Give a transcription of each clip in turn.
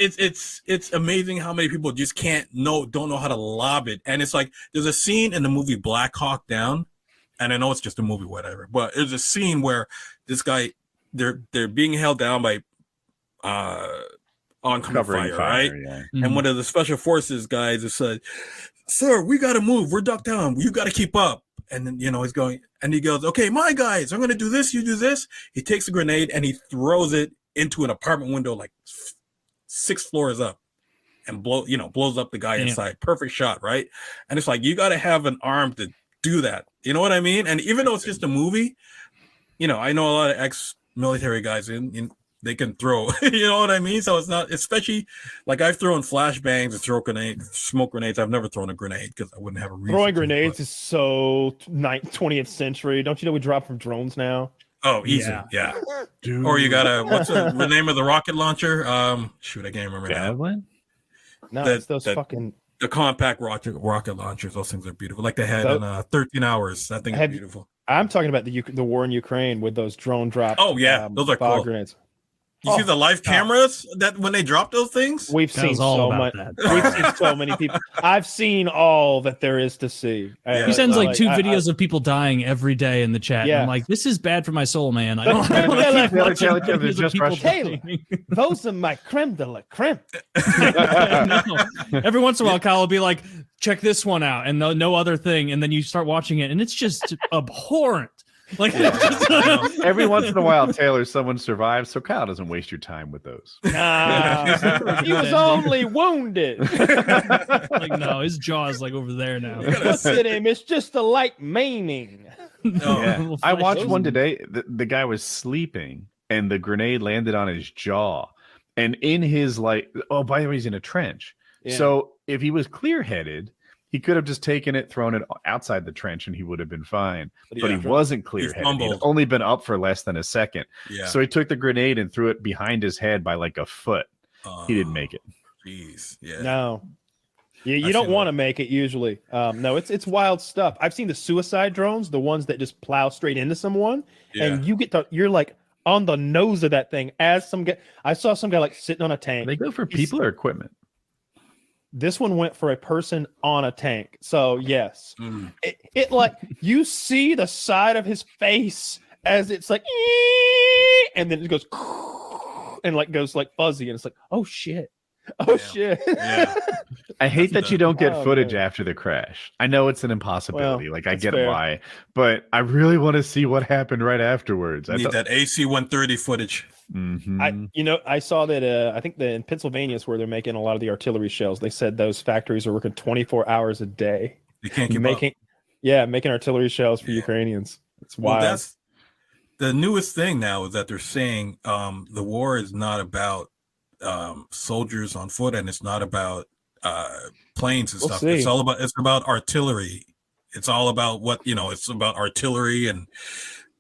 it's amazing how many people just don't know how to lob it. And it's like there's a scene in the movie Black Hawk Down, and I know it's just a movie, whatever, but there's a scene where this guy they're being held down by oncoming fire, right? Yeah. And one of the special forces guys has said, "Sir, we got to move. We're ducked down. You got to keep up." And then he's going, and he goes, "Okay, my guys, I'm going to do this. You do this." He takes a grenade and he throws it into an apartment window like 6 floors up, and blows up the guy inside. Perfect shot, right? And it's like you got to have an arm to do that. You know what I mean? And even though it's just a movie, I know a lot of ex-military guys they can throw, you know what I mean? So it's not, especially like I've thrown flashbangs and smoke grenades. I've never thrown a grenade because I wouldn't have a reason. Throwing grenades is so 20th century. Don't you know we drop from drones now? Oh, easy. Yeah. Dude. Or you got what's the name of the rocket launcher? Shoot, I can't remember Javelin? No, it's those fucking... The compact rocket launchers. Those things are beautiful. Like they had in 13 hours. That thing is beautiful. I'm talking about the war in Ukraine with those drone drops. Oh, yeah. Those are cool. Grenades. You see the live cameras that when they drop those things? We've seen so much. We've seen so many people. I've seen all that there is to see. He sends like 2 videos of people dying every day in the chat. Yeah. And I'm like, this is bad for my soul, man. I don't want to Taylor, those are my creme de la creme. Every once in a while, Kyle will be like, check this one out, and no other thing. And then you start watching it, and it's just abhorrent. Like every once in a while, Taylor, someone survives, so Kyle doesn't waste your time with those. He was only wounded. Like no, his jaw is like over there now. Look at him; it's just a light maiming. Yeah. I watched one today. The guy was sleeping, and the grenade landed on his jaw, and in his by the way, he's in a trench. Yeah. So if he was clear-headed, he could have just taken it, thrown it outside the trench, and he would have been fine. But he wasn't clear-headed. He'd only been up for less than a second. Yeah. So he took the grenade and threw it behind his head by like a foot. He didn't make it. Jeez. Yeah. No. You don't want to make it usually. No, it's wild stuff. I've seen the suicide drones, the ones that just plow straight into someone, and you're like on the nose of that thing as some guy. I saw some guy like sitting on a tank. They go for people or equipment? This one went for a person on a tank. So yes, it like you see the side of his face as it's like, and then it goes and like goes like fuzzy, and it's like, oh shit. Oh shit. Yeah. I hate that you don't get footage after the crash. I know it's an impossibility. Like I get why, but I really want to see what happened right afterwards. I need that AC-130 footage. Mm-hmm. I saw that I think in Pennsylvania is where they're making a lot of the artillery shells. They said those factories are working 24 hours a day. They can't keep up. Making artillery shells for Ukrainians. It's wild. Well, that's the newest thing now is that they're saying the war is not about soldiers on foot, and it's not about planes and stuff. It's about artillery. It's all about it's about artillery and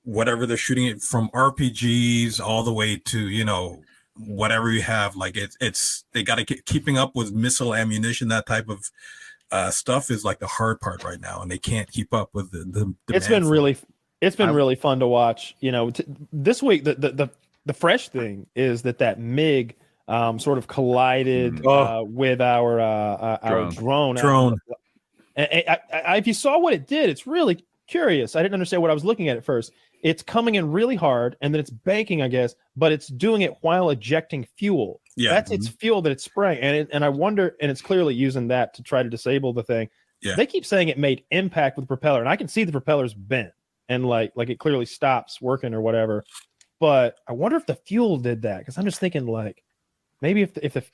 whatever they're shooting it from RPGs all the way to whatever you have. Like it's they got to keeping up with missile ammunition. That type of stuff is like the hard part right now, and they can't keep up with the it's been really fun to watch. This week the fresh thing is that MiG sort of collided with our drone. And if you saw what it did, it's really curious. I didn't understand what I was looking at first. It's coming in really hard, and then it's banking, I guess, but it's doing it while ejecting fuel. Yeah, that's its fuel that it's spraying, and I wonder, and it's clearly using that to try to disable the thing. Yeah. They keep saying it made impact with the propeller, and I can see the propeller's bent, and like it clearly stops working or whatever. But I wonder if the fuel did that, because I'm just thinking like maybe if it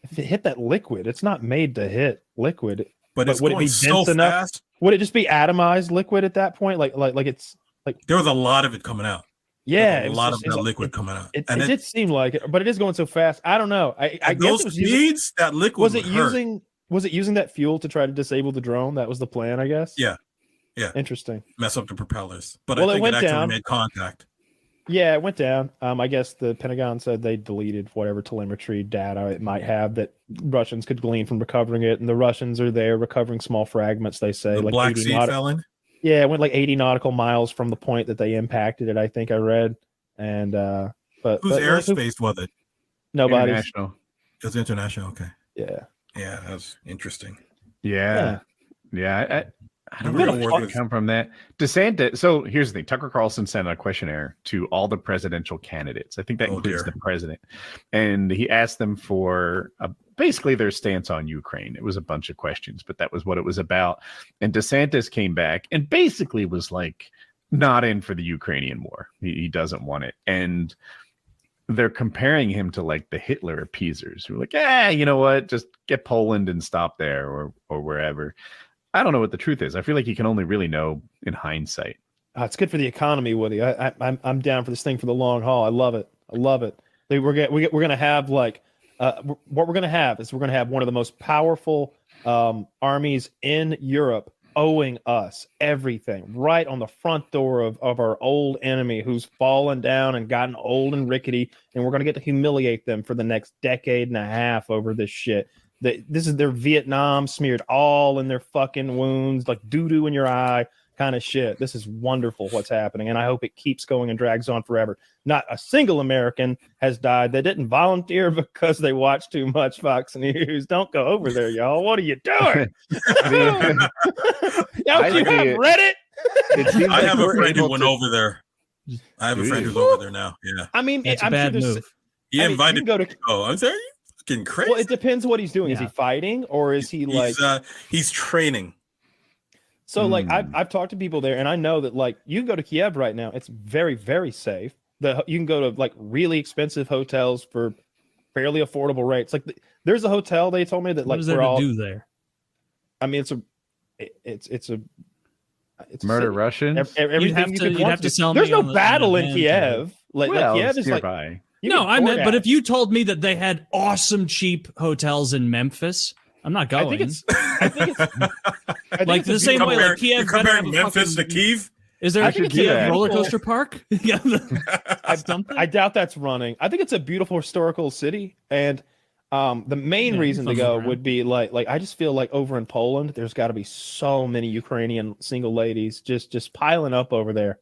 hit that liquid, it's not made to hit liquid. But it's would going it be so fast. Enough? Would it just be atomized liquid at that point? Like it's like there was a lot of it coming out. Yeah, a lot of that liquid coming out. It did seem like it, but it is going so fast. I don't know. I guess those speeds, that liquid was it using that fuel to try to disable the drone? That was the plan, I guess. Yeah. Interesting. Mess up the propellers, but I think it actually made contact. Yeah, it went down. I guess the Pentagon said they deleted whatever telemetry data it might have that Russians could glean from recovering it, and the Russians are there recovering small fragments. They say like Black Sea felon. Yeah, it went like 80 nautical miles from the point that they impacted it. I think I read, and but whose airspace was it? Nobody's. It was international. Okay. Yeah. Yeah, that was interesting. Yeah. I don't know what come from that. DeSantis. So here's the thing: Tucker Carlson sent a questionnaire to all the presidential candidates. I think that includes the president, and he asked them for basically their stance on Ukraine. It was a bunch of questions, but that was what it was about. And DeSantis came back and basically was like, not in for the Ukrainian war. He doesn't want it, and they're comparing him to like the Hitler appeasers who are like, you know what, just get Poland and stop there or wherever. I don't know what the truth is. I feel like you can only really know in hindsight. It's good for the economy, Woody. I'm down for this thing for the long haul. I love it. We're gonna have like what we're gonna have is we're gonna have one of the most powerful armies in Europe owing us everything right on the front door of our old enemy who's fallen down and gotten old and rickety, and we're gonna get to humiliate them for the next decade and a half over this shit. This is their Vietnam smeared all in their fucking wounds, like doo-doo in your eye kind of shit. This is wonderful what's happening, and I hope it keeps going and drags on forever. Not a single American has died. They didn't volunteer because they watched too much Fox News. Don't go over there, y'all. What are you doing? Y'all, you have Reddit? I have a friend who went over there. I have a friend who's over there now. Yeah. I mean, it's a bad move. He invited me to go. I'm sorry? Crazy. Well, it depends what he's doing. Yeah. Is he fighting or is he he's training? So like I've talked to people there, and I know that like you can go to Kiev right now. It's very, very safe. You can go to like really expensive hotels for fairly affordable rates. Like there's a hotel they told me that like what is there to do there? I mean, it's a murder Russians. Everything you'd have to sell. There's no battle in Kiev. Like Kiev is nearby. Like. No, I meant, but if you told me that they had awesome cheap hotels in Memphis, I'm not going. I think it's like the same way like Kiev. You're comparing Memphis to Kiev? Is there a Kiev roller coaster park? I doubt that's running. I think it's a beautiful historical city, and the main reason to go would be like I just feel like over in Poland, there's got to be so many Ukrainian single ladies just piling up over there.